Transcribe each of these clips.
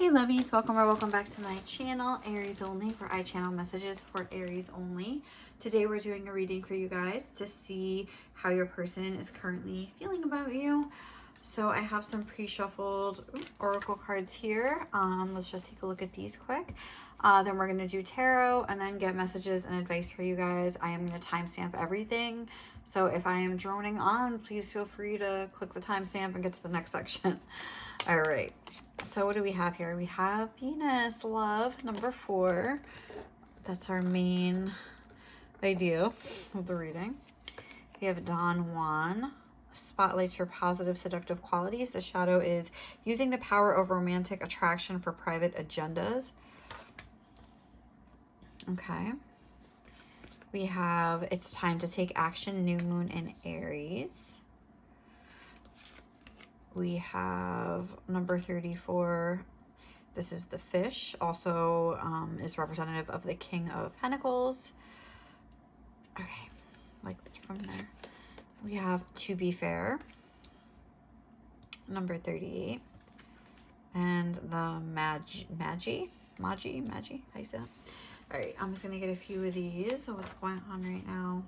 Hey lovies, welcome or welcome back to my channel, Aries only, where I channel messages for Aries only. Today we're doing a reading for you guys to see how your person is currently feeling about you. So I have some pre-shuffled oracle cards here. Let's just take a look at these quick. Then we're going to do tarot and then get messages and advice for you guys. I am going to timestamp everything. So if I am droning on, please feel free to click the timestamp and get to the next section. All right. So what do we have here? We have Venus, love, number 4. That's our main idea of the reading. We have Don Juan, spotlights your positive seductive qualities. The shadow is using the power of romantic attraction for private agendas. Okay. We have it's time to take action, new moon in Aries. We have number 34. This is the fish, also is representative of the King of Pentacles. Okay, like from there. We have to be fair, number 38. And the Magi, how you say that? All right, I'm just gonna get a few of these. So what's going on right now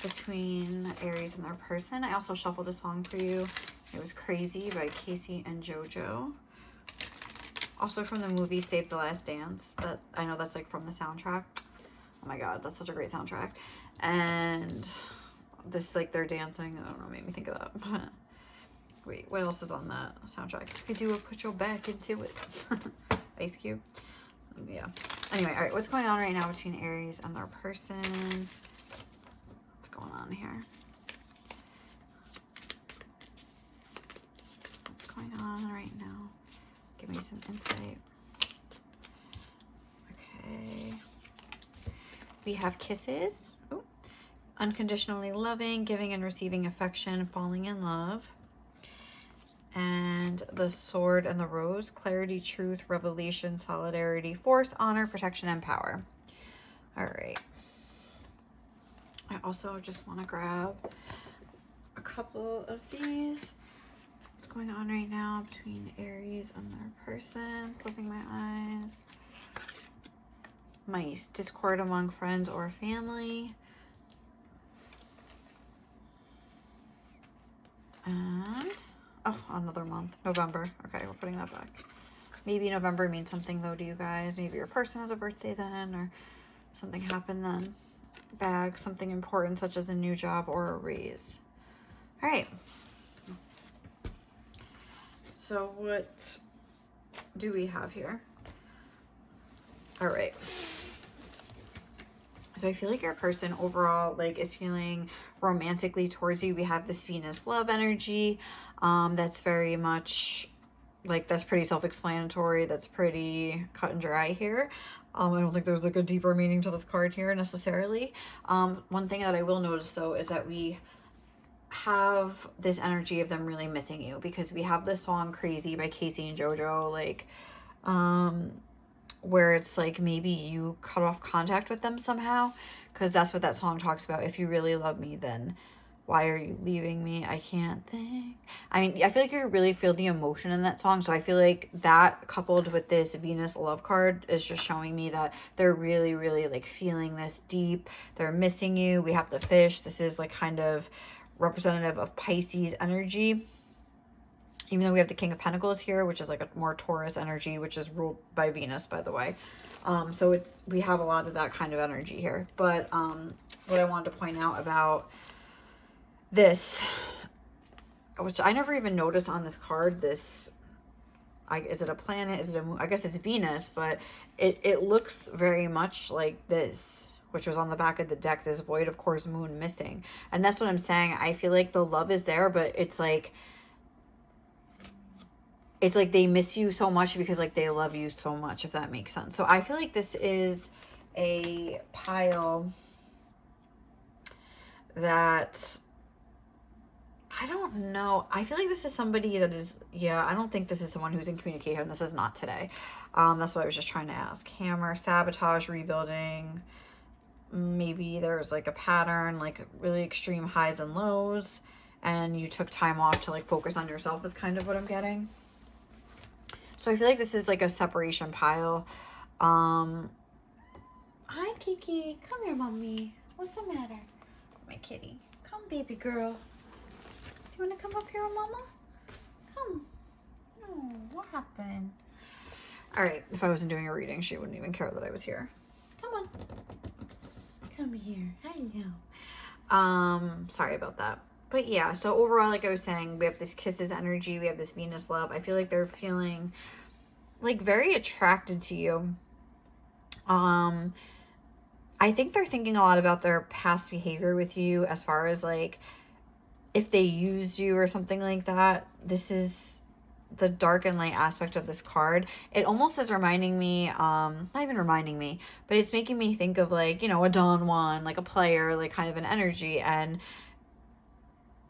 between Aries and their person. I also shuffled a song for you. It was Crazy by Casey and JoJo. Also from the movie Save the Last Dance. That I know that's like from the soundtrack. Oh my god, that's such a great soundtrack. And this, like, they're dancing. I don't know, made me think of that. But wait, what else is on that soundtrack? You could do a put your back into it. Ice Cube. Yeah. Anyway, all right, what's going on right now between Aries and their person? What's going on here? Going on right now? Give me some insight. Okay. We have kisses. Ooh. Unconditionally loving, giving and receiving affection, falling in love. And the sword and the rose, clarity, truth, revelation, solidarity, force, honor, protection, and power. All right. I also just want to grab a couple of these. What's going on right now between Aries and their person? Closing my eyes. Mice, discord among friends or family. And, oh, another month, November. Okay, we're putting that back. Maybe November means something though to you guys. Maybe your person has a birthday then, or something happened then. Bag, something important such as a new job or a raise. All right. So what do we have here? All right. So I feel like your person overall, like, is feeling romantically towards you. We have this Venus love energy. That's very much like, that's pretty self-explanatory. That's pretty cut and dry here. I don't think there's like a deeper meaning to this card here necessarily. One thing that I will notice though is that we have this energy of them really missing you, because we have this song Crazy by Casey and JoJo, like where it's like maybe you cut off contact with them somehow, because that's what that song talks about. If you really love me, then why are you leaving me? I can't think. I mean, I feel like you really feel the emotion in that song. So I feel like that coupled with this Venus love card is just showing me that they're really, really like feeling this deep. They're missing you. We have the fish. This is like kind of representative of Pisces energy, even though we have the King of Pentacles here, which is like a more Taurus energy, which is ruled by Venus, by the way. So we have a lot of that kind of energy here. But what I wanted to point out about this, which I never even noticed on this card, this, is it a planet? Is it a moon? I guess it's Venus, but it looks very much like this, which was on the back of the deck, this void, of course, moon missing. And that's what I'm saying. I feel like the love is there, but it's like they miss you so much because like they love you so much, if that makes sense. So I feel like this is a pile that, I don't know. I feel like this is somebody that is, yeah, I don't think this is someone who's in communication. This is not today. That's what I was just trying to ask. Hammer, sabotage, rebuilding. Maybe there's like a pattern, like really extreme highs and lows, and you took time off to like focus on yourself is kind of what I'm getting. So So I feel like this is like a separation pile. Hi, Kiki. Come here, mommy. What's the matter? My kitty. Come, baby girl. Do you want to come up here, mama? Come. Oh, what happened? All right. If I wasn't doing a reading, she wouldn't even care that I was here. Come on. Come here. Hello. Sorry about that. But yeah, so overall, like I was saying, we have this Kisses energy. We have this Venus love. I feel like they're feeling like very attracted to you. I think they're thinking a lot about their past behavior with you, as far as like if they used you or something like that. This is the dark and light aspect of this card. It almost is reminding me, not even reminding me, but it's making me think of like, you know, a Don Juan, like a player, like kind of an energy. And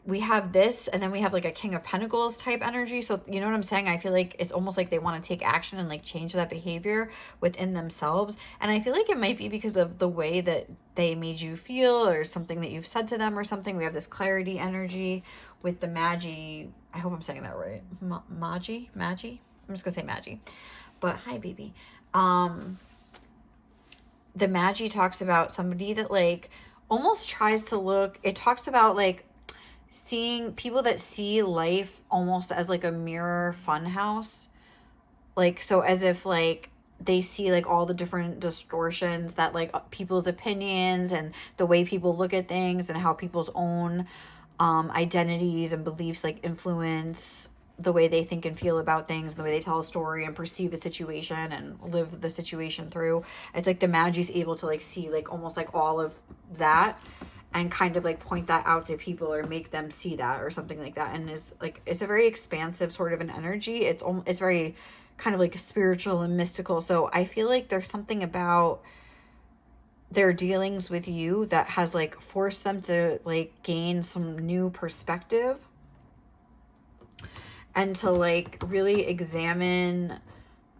we have this, and then we have like a King of Pentacles type energy. So you know what I'm saying? I feel like it's almost like they want to take action and like change that behavior within themselves. And I feel like it might be because of the way that they made you feel, or something that you've said to them or something. We have this clarity energy with the Magi. I hope I'm saying that right. Magi? I'm just gonna say Magi. But hi, baby. The Magi talks about somebody that like almost tries to look, it talks about like seeing people that see life almost as like a mirror fun house. Like, so as if like they see like all the different distortions that like people's opinions and the way people look at things, and how people's own identities and beliefs like influence the way they think and feel about things, and the way they tell a story and perceive a situation and live the situation through. It's like the Magi's able to like see like almost like all of that, and kind of like point that out to people, or make them see that, or something like that. And is like, it's a very expansive sort of an energy. It's very kind of like spiritual and mystical. So I feel like there's something about their dealings with you that has like forced them to like gain some new perspective, and to like really examine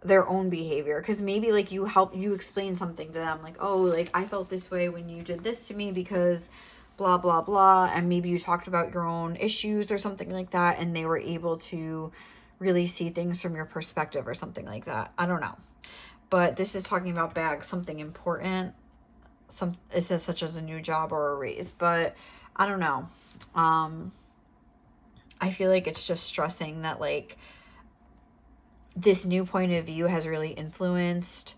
their own behavior. Because maybe like you explain something to them, like, oh, like I felt this way when you did this to me because blah blah blah, and maybe you talked about your own issues or something like that, and they were able to really see things from your perspective or something like that. I don't know, but this is talking about bags, something important. It says such as a new job or a raise, but I don't know. I feel like it's just stressing that like this new point of view has really influenced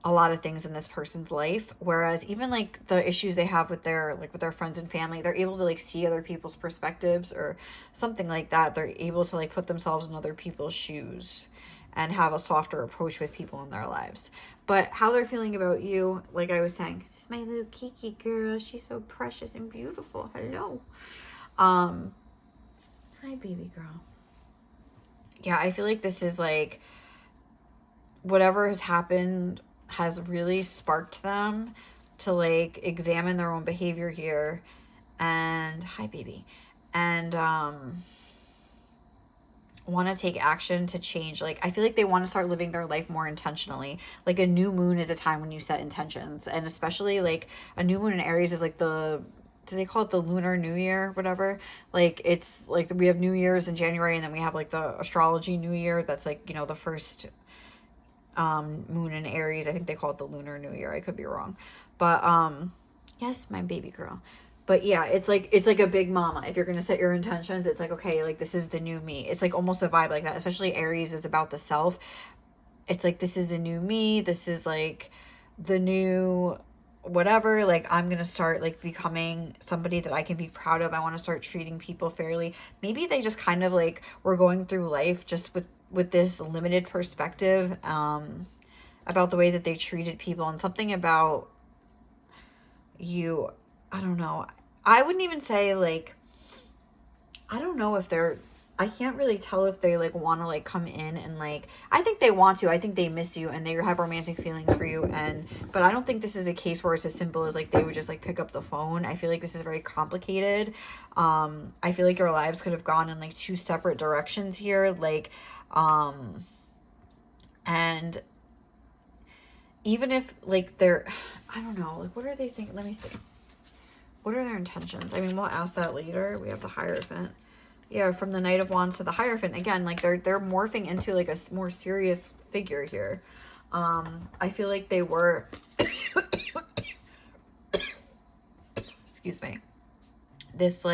a lot of things in this person's life. Whereas even like the issues they have with their friends and family, they're able to like see other people's perspectives or something like that. They're able to like put themselves in other people's shoes and have a softer approach with people in their lives. But how they're feeling about you, like I was saying, this is my little Kiki girl. She's so precious and beautiful. Hello. Hi, baby girl. Yeah, I feel like this is like whatever has happened has really sparked them to like examine their own behavior here. And hi, baby. And want to take action to change. Like I feel like they want to start living their life more intentionally. Like a new moon is a time when you set intentions, and especially like a new moon in Aries is like do they call it the Lunar New Year, whatever? Like it's like we have New Year's in January, and then we have like the Astrology New Year. That's like, you know, the first moon in Aries. I think they call it the Lunar New Year. I could be wrong, but yes, my baby girl. But yeah, it's like a big mama. If you're gonna set your intentions, it's like, okay, like this is the new me. It's like almost a vibe like that. Especially Aries is about the self. It's like, this is a new me. This is like the new whatever. Like I'm gonna start like becoming somebody that I can be proud of. I want to start treating people fairly. Maybe they just kind of like were going through life just with this limited perspective about the way that they treated people, and something about you. I don't know. I wouldn't even say like, I don't know if I can't really tell if they like want to like come in and like, I think they want to. I think they miss you and they have romantic feelings for you, but I don't think this is a case where it's as simple as like they would just like pick up the phone. I feel like this is very complicated. I feel like your lives could have gone in like two separate directions here, like and even if like they're, I don't know, like what are they thinking? Let me see. What are their intentions? I mean, we'll ask that later. We have the Hierophant. Yeah, from the Knight of Wands to the Hierophant. Again, like they're morphing into like a more serious figure here. I feel like they were, excuse me, this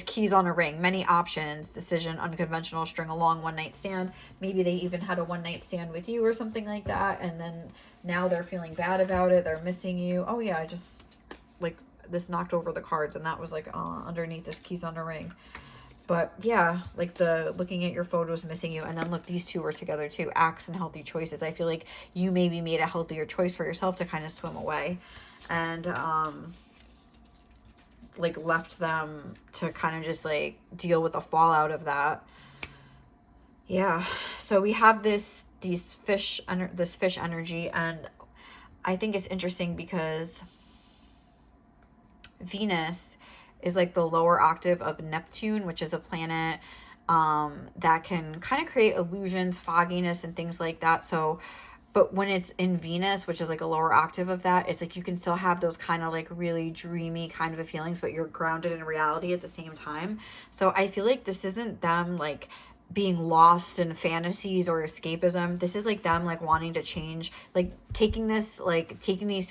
keys on a ring, many options, decision, unconventional, string along, one night stand. Maybe they even had a one night stand with you or something like that, and then now they're feeling bad about it, they're missing you. Oh yeah, I just like this knocked over the cards, and that was like underneath this keys on a ring. But yeah, like the looking at your photos, missing you. And then look, these two were together too. Acts and healthy choices. I feel like you maybe made a healthier choice for yourself to kind of swim away, and like left them to kind of just like deal with the fallout of that. Yeah. So we have this fish energy, and I think it's interesting because Venus is like the lower octave of Neptune, which is a planet that can kind of create illusions, fogginess, and things like that. So, but when it's in Venus, which is like a lower octave of that, it's like you can still have those kind of like really dreamy kind of a feelings, but you're grounded in reality at the same time. So I feel like this isn't them like being lost in fantasies or escapism. This is like them like wanting to change, like taking these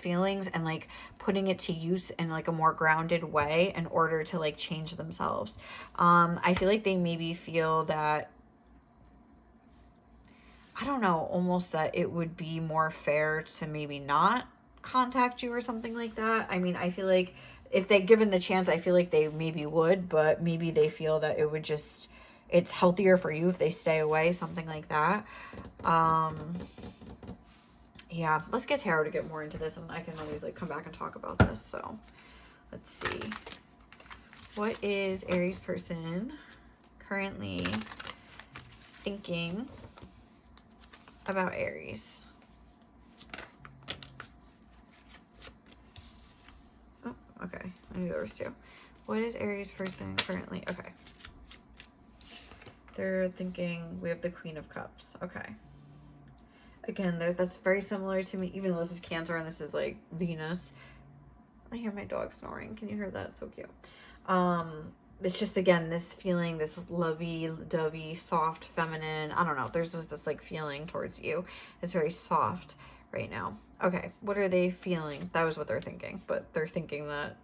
feelings and like putting it to use in like a more grounded way in order to like change themselves. I feel like they maybe feel that, I don't know, almost that it would be more fair to maybe not contact you or something like that. I mean, I feel like if they given the chance, I feel like they maybe would, but maybe they feel that it would just, it's healthier for you if they stay away, something like that. Yeah, let's get tarot to get more into this, and I can always like come back and talk about this. So let's see. What is Aries person currently thinking about Aries? Oh, okay. I knew there was two. What is Aries person currently? Okay. They're thinking, we have the Queen of Cups. Okay. Again, that's very similar to me, even though this is Cancer and this is like Venus. I hear my dog snoring. Can you hear that? So cute. It's just, again, this feeling, this lovey-dovey, soft, feminine. I don't know. There's just this like feeling towards you. It's very soft right now. Okay. What are they feeling? That was what they're thinking. But they're thinking that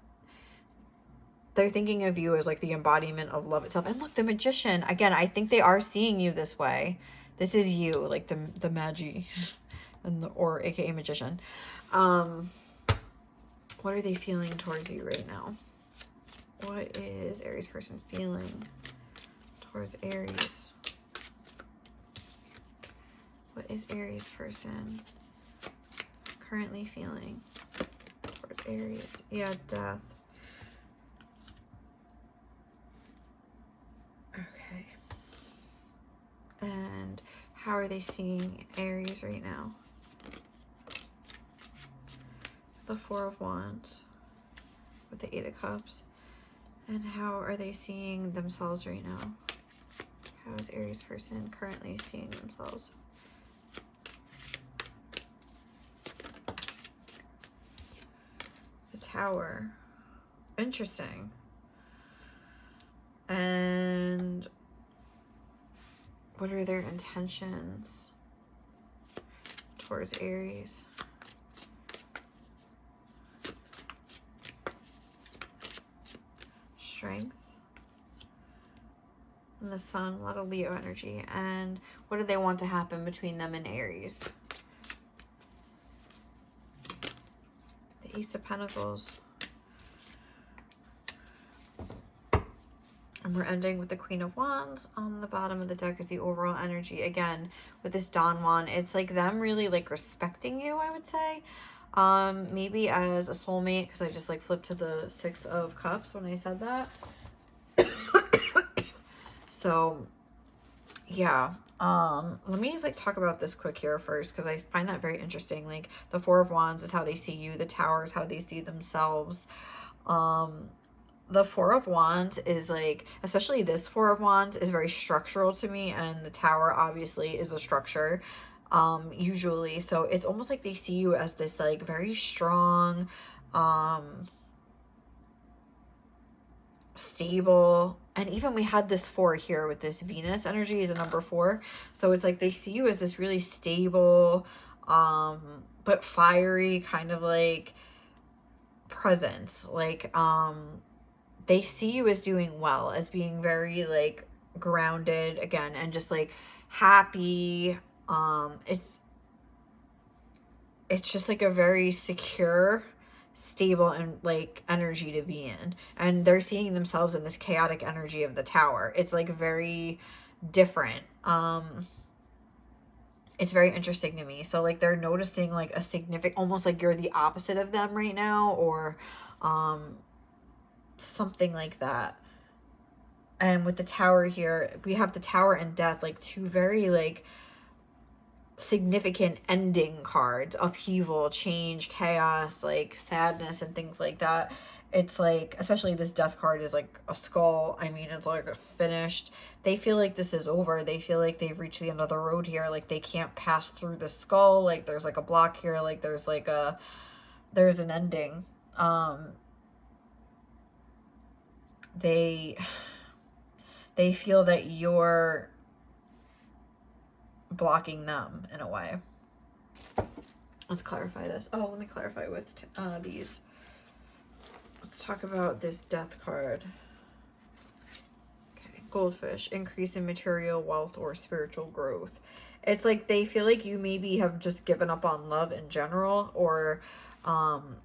they're thinking of you as like the embodiment of love itself. And look, the Magician. Again, I think they are seeing you this way. This is you, like the Magi, or aka Magician. What are they feeling towards you right now? What is Aries person feeling towards Aries? What is Aries person currently feeling towards Aries? Yeah, death. Okay. And how are they seeing Aries right now? The Four of Wands with the Eight of Cups. And how are they seeing themselves right now? How is Aries person currently seeing themselves? The Tower. Interesting. And what are their intentions towards Aries? Strength. And the Sun, a lot of Leo energy. And what do they want to happen between them and Aries? The Ace of Pentacles. And we're ending with the Queen of Wands. On the bottom of the deck is the overall energy. Again, with this Don Juan, it's like them really like respecting you, I would say. Maybe as a soulmate, because I just like flipped to the Six of Cups when I said that. So yeah, let me like talk about this quick here first, because I find that very interesting. Like the Four of Wands is how they see you, the Tower is how they see themselves. The Four of Wands is like, especially this Four of Wands is very structural to me, and the Tower obviously is a structure, usually. So it's almost like they see you as this like very strong, stable And even we had this 4 here with this Venus energy is a number 4. So it's like they see you as this really stable, but fiery kind of like presence. Like, they see you as doing well, as being very like grounded again, and just like happy. It's just like a very secure, stable, and like energy to be in. And they're seeing themselves in this chaotic energy of the Tower. It's like very different. It's very interesting to me. So like they're noticing like a significant, almost like you're the opposite of them right now, or something like that. And with the Tower here, we have the Tower and Death, like two very like significant ending cards: upheaval, change, chaos, like sadness and things like that. It's like, especially this Death card is like a skull. I mean, it's like finished. They feel like this is over. They feel like they've reached the end of the road here. Like they can't pass through the skull. Like there's like a block here. Like there's like there's an ending. They feel that you're blocking them in a way. Let's clarify this. Oh, let me clarify with these. Let's talk about this Death card. Okay, Goldfish, increase in material wealth or spiritual growth. It's like they feel like you maybe have just given up on love in general, or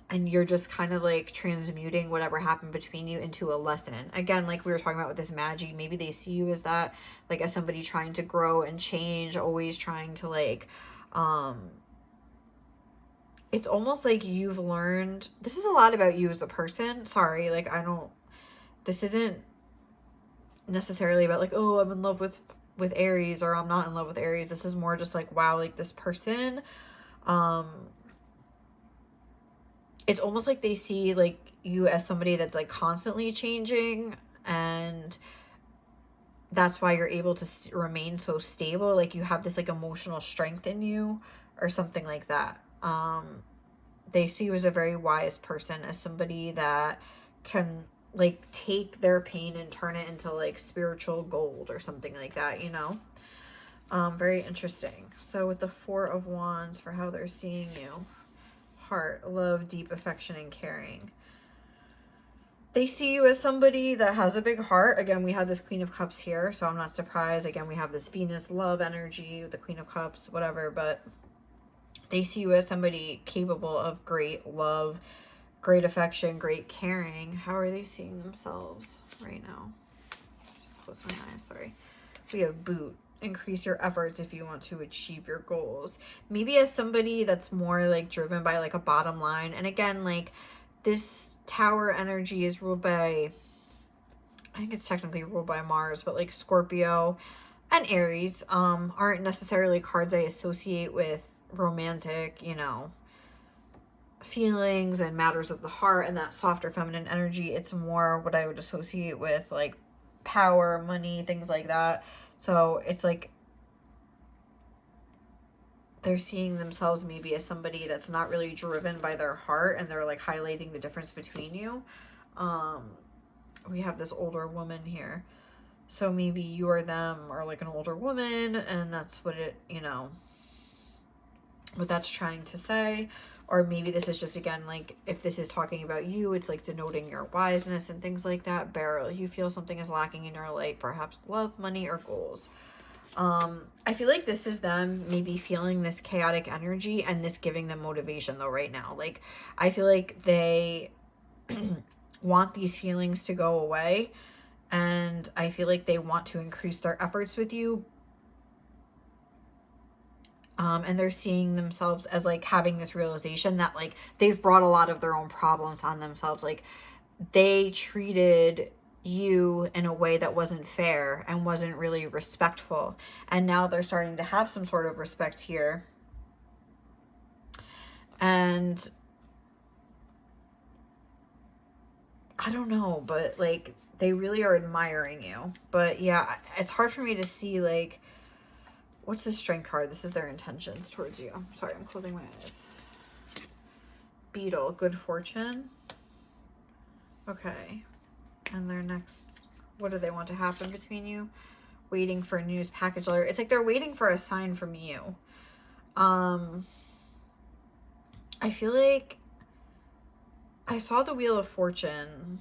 and you're just kind of like transmuting whatever happened between you into a lesson. Again, like we were talking about with this Magi, maybe they see you as that, like as somebody trying to grow and change, always trying to like, it's almost like you've learned, this is a lot about you as a person. Sorry, like this isn't necessarily about like, oh, I'm in love with Aries, or I'm not in love with Aries. This is more just like, wow, like this person, it's almost like they see like you as somebody that's like constantly changing, and that's why you're able to remain so stable. Like you have this like emotional strength in you, or something like that. They see you as a very wise person, as somebody that can like take their pain and turn it into like spiritual gold or something like that, you know? Very interesting. So with the 4 of Wands, for how they're seeing you: heart, love, deep affection, and caring. They see you as somebody that has a big heart. Again, we have this Queen of Cups here, so I'm not surprised. Again, we have this Venus love energy with the Queen of Cups, whatever, but they see you as somebody capable of great love, great affection, great caring. How are they seeing themselves right now? Just close my eyes, sorry. We have Boot. Increase your efforts if you want to achieve your goals. Maybe as somebody that's more like driven by like a bottom line. And again, like this Tower energy is ruled by, I think it's technically ruled by Mars, but like Scorpio and Aries aren't necessarily cards I associate with romantic, you know, feelings and matters of the heart and that softer feminine energy. It's more what I would associate with like power, money, things like that. So it's like they're seeing themselves maybe as somebody that's not really driven by their heart, and they're like highlighting the difference between you. We have this older woman here, so maybe you or them are like an older woman, and that's what it, you know, what that's trying to say. Or maybe this is just, again, like if this is talking about you, it's like denoting your wiseness and things like that. Beryl, you feel something is lacking in your life, perhaps love, money, or goals. I feel like this is them maybe feeling this chaotic energy, and this giving them motivation though right now. Like I feel like they want these feelings to go away, and I feel like they want to increase their efforts with you. And they're seeing themselves as like having this realization that like they've brought a lot of their own problems on themselves. Like they treated you in a way that wasn't fair and wasn't really respectful, and now they're starting to have some sort of respect here. And I don't know, but like they really are admiring you. But yeah, it's hard for me to see like, what's the Strength card? This is their intentions towards you. Sorry, I'm closing my eyes. Beetle, good fortune. Okay. And their next What do they want to happen between you? Waiting for a news package letter. It's like they're waiting for a sign from you. I feel like I saw the Wheel of Fortune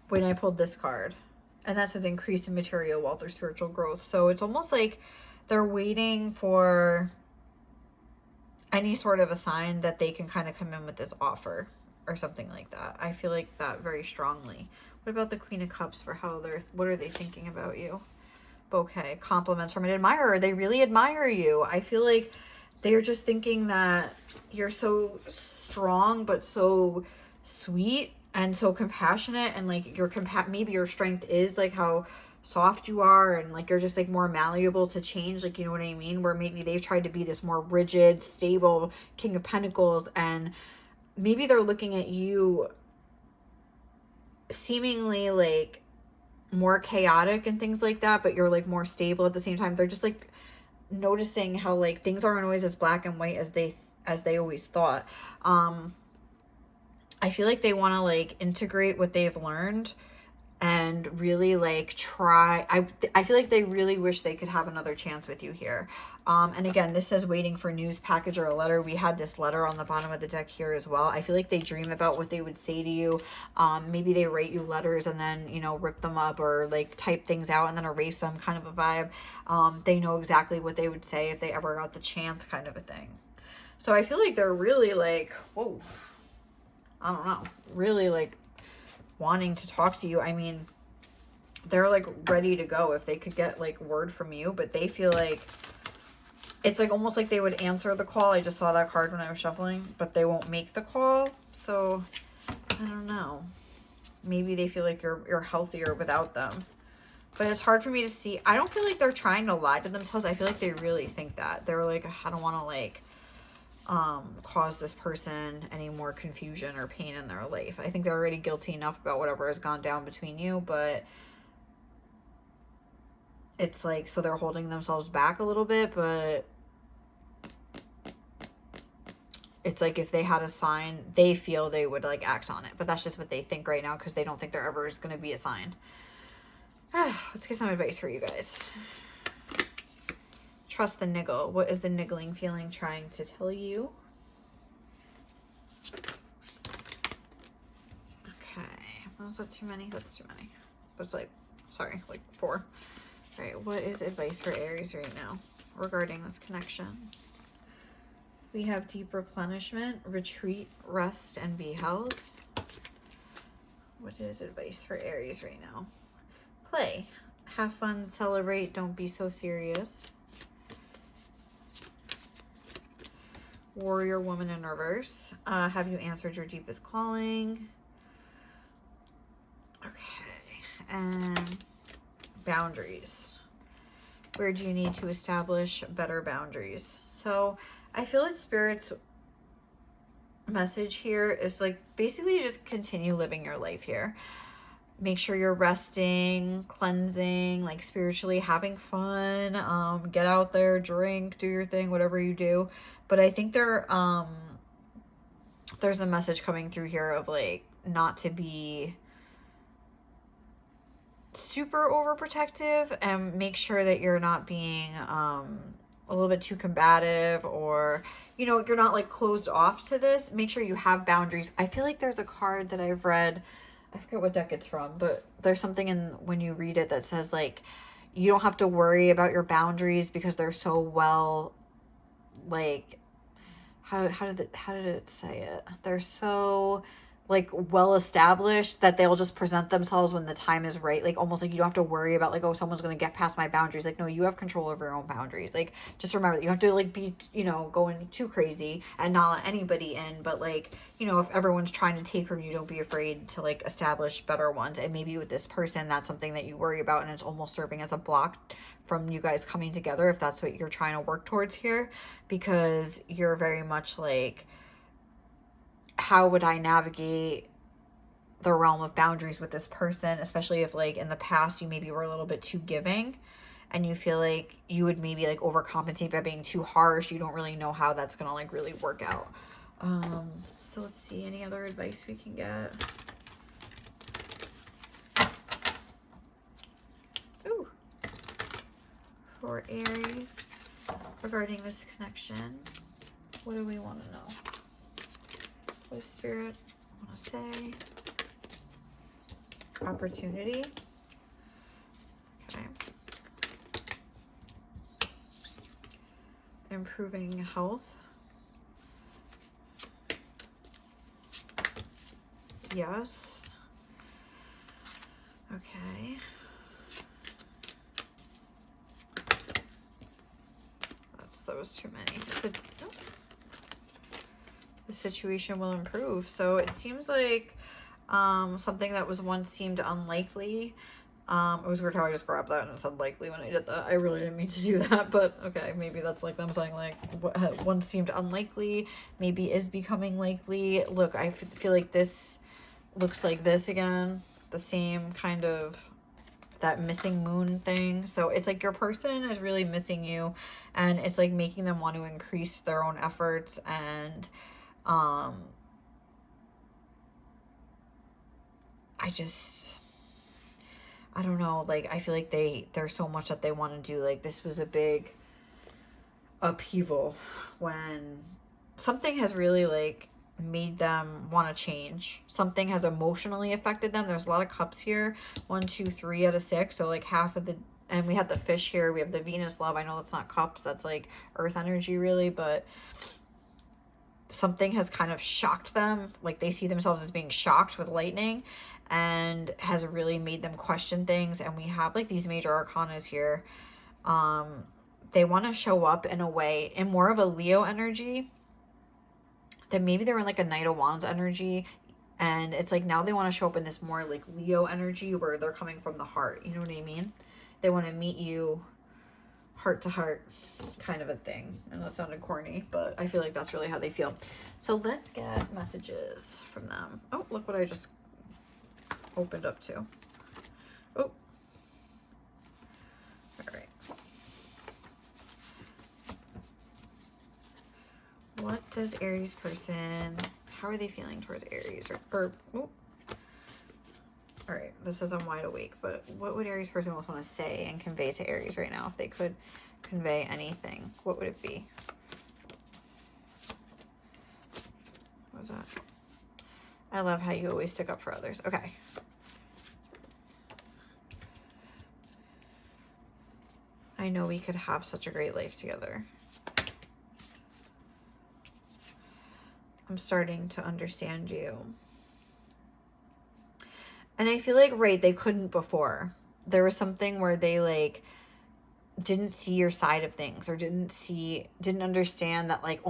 when I pulled this card. And that says increase in material wealth or spiritual growth. So it's almost like they're waiting for any sort of a sign that they can kind of come in with this offer or something like that. I feel like that very strongly. What about the Queen of Cups for how what are they thinking about you? Okay, compliments from an admirer. They really admire you. I feel like they're just thinking that you're so strong but so sweet and so compassionate, and like maybe your strength is like how soft you are, and like you're just like more malleable to change, like, you know what I mean, where maybe they've tried to be this more rigid, stable King of Pentacles, and maybe they're looking at you seemingly like more chaotic and things like that, but you're like more stable at the same time. They're just like noticing how like things aren't always as black and white as they always thought. I feel like they want to like integrate what they've learned and really like try. I feel like they really wish they could have another chance with you here. And again, this says waiting for news package or a letter. We had this letter on the bottom of the deck here as well. I feel like they dream about what they would say to you. Maybe they write you letters and then, you know, rip them up or like type things out and then erase them, kind of a vibe. They know exactly what they would say if they ever got the chance, kind of a thing. So I feel like they're really like, whoa, I don't know, really like wanting to talk to you. I mean, they're like ready to go if they could get like word from you, but they feel like it's like almost like they would answer the call. I just saw that card when I was shuffling, but they won't make the call. So I don't know, maybe they feel like you're healthier without them, but it's hard for me to see. I don't feel like they're trying to lie to themselves. I feel like they really think that they're like, I don't want to like cause this person any more confusion or pain in their life. I think they're already guilty enough about whatever has gone down between you, but it's like, so they're holding themselves back a little bit, but it's like if they had a sign, they feel they would like act on it, but that's just what they think right now because they don't think there ever is going to be a sign. Let's get some advice for you guys. Trust the niggle. What is the niggling feeling trying to tell you? Okay. Was that too many? That's too many. That's like, sorry, like 4. All right. What is advice for Aries right now regarding this connection? We have deep replenishment, retreat, rest, and be held. What is advice for Aries right now? Play. Have fun, celebrate, don't be so serious. Warrior woman in reverse. Have you answered your deepest calling? Okay. And boundaries. Where do you need to establish better boundaries? So I feel like Spirit's message here is like basically just continue living your life here. Make sure you're resting, cleansing, like spiritually having fun. Get out there, drink, do your thing, whatever you do. But I think there's a message coming through here of like not to be super overprotective, and make sure that you're not being a little bit too combative, or, you know, you're not like closed off to this. Make sure you have boundaries. I feel like there's a card that I've read, I forget what deck it's from, but there's something in when you read it that says like you don't have to worry about your boundaries because they're so well, like, how did it say it? They're so like well established that they'll just present themselves when the time is right. Like almost like you don't have to worry about like, oh, someone's going to get past my boundaries. Like, no, you have control over your own boundaries. Like, just remember that you have to like be, you know, going too crazy and not let anybody in. But like, you know, if everyone's trying to take from you, don't be afraid to like establish better ones. And maybe with this person, that's something that you worry about, and it's almost serving as a block from you guys coming together, if that's what you're trying to work towards here, because you're very much like, how would I navigate the realm of boundaries with this person, especially if like in the past you maybe were a little bit too giving and you feel like you would maybe like overcompensate by being too harsh. You don't really know how that's gonna like really work out. So let's see, any other advice we can get. for Aries regarding this connection. What do we want to know? What does Spirit want to say? Opportunity. Okay. Improving health. Yes. Okay. That was too many. Oh. The situation will improve. So it seems like something that was once seemed unlikely. It was weird how I just grabbed that and it said likely when I did that. I really didn't mean to do that, but okay, maybe that's like them saying like what once seemed unlikely maybe is becoming likely. Look, I feel like this looks like this again, the same kind of that missing moon thing. So it's like your person is really missing you, and it's like making them want to increase their own efforts. And I don't know, like I feel like there's so much that they want to do. Like this was a big upheaval when something has really like made them want to change. Something has emotionally affected them. There's a lot of cups here. 1, 2, 3 out of 6. So like half of the, and we have the fish here. We have the Venus love. I know that's not cups. That's like earth energy really, but something has kind of shocked them. Like they see themselves as being shocked with lightning, and has really made them question things. And we have like these major arcanas here. They want to show up in a way, in more of a Leo energy. That maybe they're in like a Knight of Wands energy, and it's like now they want to show up in this more like Leo energy where they're coming from the heart. You know what I mean? They want to meet you heart to heart kind of a thing. And that sounded corny, but I feel like that's really how they feel. So let's get messages from them. Oh, look what I just opened up to. Oh. All right. What does Aries person, how are they feeling towards Aries? Or oh. All right, this says I'm wide awake, but what would Aries person most want to say and convey to Aries right now? If they could convey anything, what would it be? What was that? I love how you always stick up for others. Okay. I know we could have such a great life together. I'm starting to understand you. And I feel like, right, they couldn't before. There was something where they like didn't see your side of things, or didn't understand that like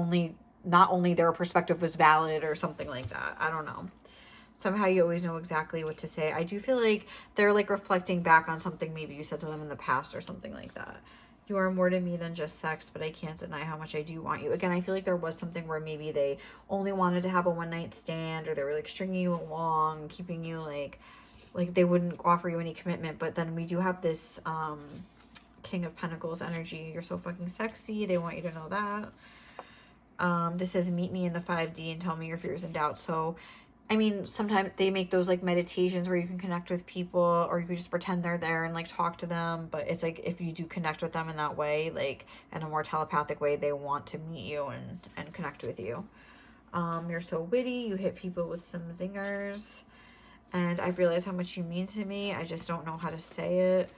not only their perspective was valid or something like that. I don't know. Somehow you always know exactly what to say. I do feel like they're like reflecting back on something maybe you said to them in the past or something like that. You are more to me than just sex, but I can't deny how much I do want you. Again, I feel like there was something where maybe they only wanted to have a one-night stand, or they were like stringing you along, keeping you like they wouldn't offer you any commitment. But then we do have this King of Pentacles energy. You're so fucking sexy. They want you to know that. This says meet me in the 5D and tell me your fears and doubts. So I mean, sometimes they make those like meditations where you can connect with people, or you can just pretend they're there and like talk to them. But it's like if you do connect with them in that way, like in a more telepathic way, they want to meet you and connect with you. You're so witty. You hit people with some zingers. And I've realized how much you mean to me. I just don't know how to say it.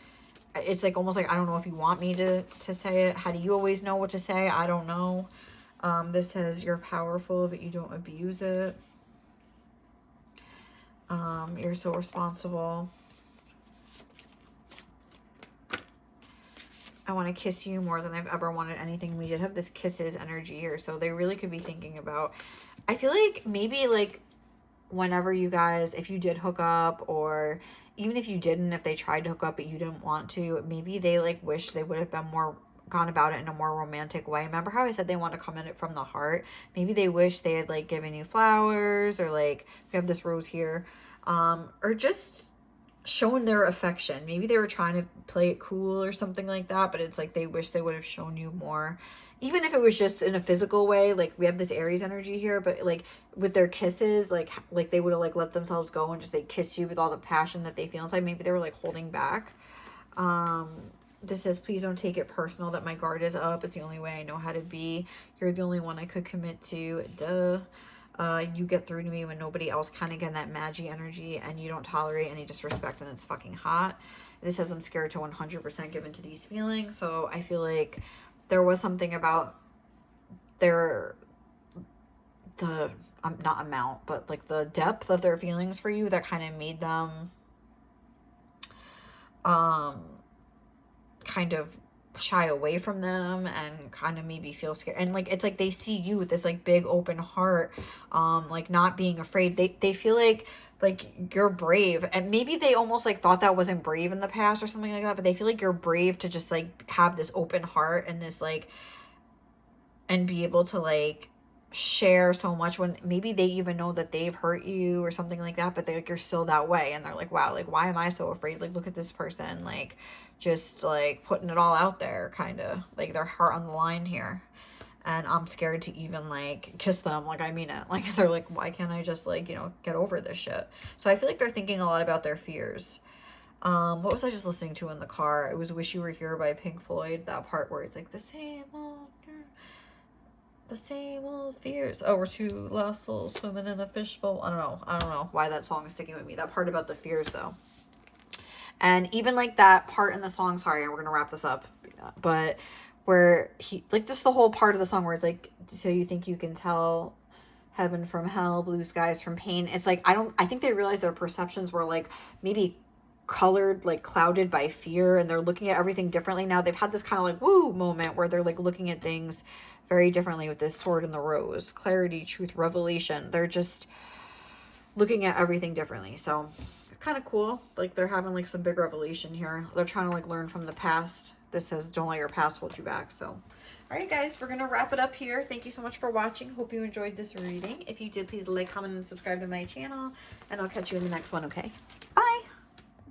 It's like almost like I don't know if you want me to say it. How do you always know what to say? I don't know. This says you're powerful, but you don't abuse it. You're so responsible. I want to kiss you more than I've ever wanted anything. We did have this kisses energy here, so they really could be thinking about, I feel like maybe like whenever you guys, if you did hook up, or even if you didn't, if they tried to hook up but you didn't want to, maybe they like wish they would have been more gone about it in a more romantic way. Remember how I said they want to come in it from the heart? Maybe they wish they had like given you flowers, or like we have this rose here, or just shown their affection. Maybe they were trying to play it cool or something like that, but it's like they wish they would have shown you more, even if it was just in a physical way. Like we have this Aries energy here, but like with their kisses, like they would have like let themselves go and just like kiss you with all the passion that they feel inside. Maybe they were like holding back. This says, please don't take it personal that my guard is up. It's the only way I know how to be. You're the only one I could commit to. Duh. You get through to me when nobody else can. Again, that Magi energy, and you don't tolerate any disrespect, and it's fucking hot. This says, I'm scared to 100% give into these feelings. So I feel like there was something about their, not amount, but like the depth of their feelings for you that kind of made them kind of shy away from them and kind of maybe feel scared. And like it's like they see you with this like big open heart, like not being afraid. They feel like you're brave, and maybe they almost like thought that wasn't brave in the past or something like that, but they feel like you're brave to just like have this open heart and this like, and be able to like share so much when maybe they even know that they've hurt you or something like that, but they like, you're still that way, and they're like, wow, like why am I so afraid? Like look at this person, like just like putting it all out there, kind of like their heart on the line here, and I'm scared to even like kiss them. Like I mean it. Like they're like, why can't I just like, you know, get over this shit? So I feel like they're thinking a lot about their fears. What was I just listening to in the car? It was Wish You Were Here by Pink Floyd, that part where it's like the same old fears. Oh, we're two lost souls swimming in a fishbowl. I don't know why that song is sticking with me. That part about the fears though. And even like that part in the song, sorry, we're gonna wrap this up, but where he like just the whole part of the song where it's like, so you think you can tell heaven from hell, blue skies from pain. It's like I think they realized their perceptions were like maybe colored, like clouded by fear, and they're looking at everything differently now. They've had this kind of like woo moment where they're like looking at things very differently with this sword and the rose, clarity, truth, revelation. They're just looking at everything differently. So kind of cool. Like they're having like some big revelation here. They're trying to like learn from the past. This says, don't let your past hold you back. So all right, guys, we're going to wrap it up here. Thank you so much for watching. Hope you enjoyed this reading. If you did, please like, comment, and subscribe to my channel, and I'll catch you in the next one, okay? Bye.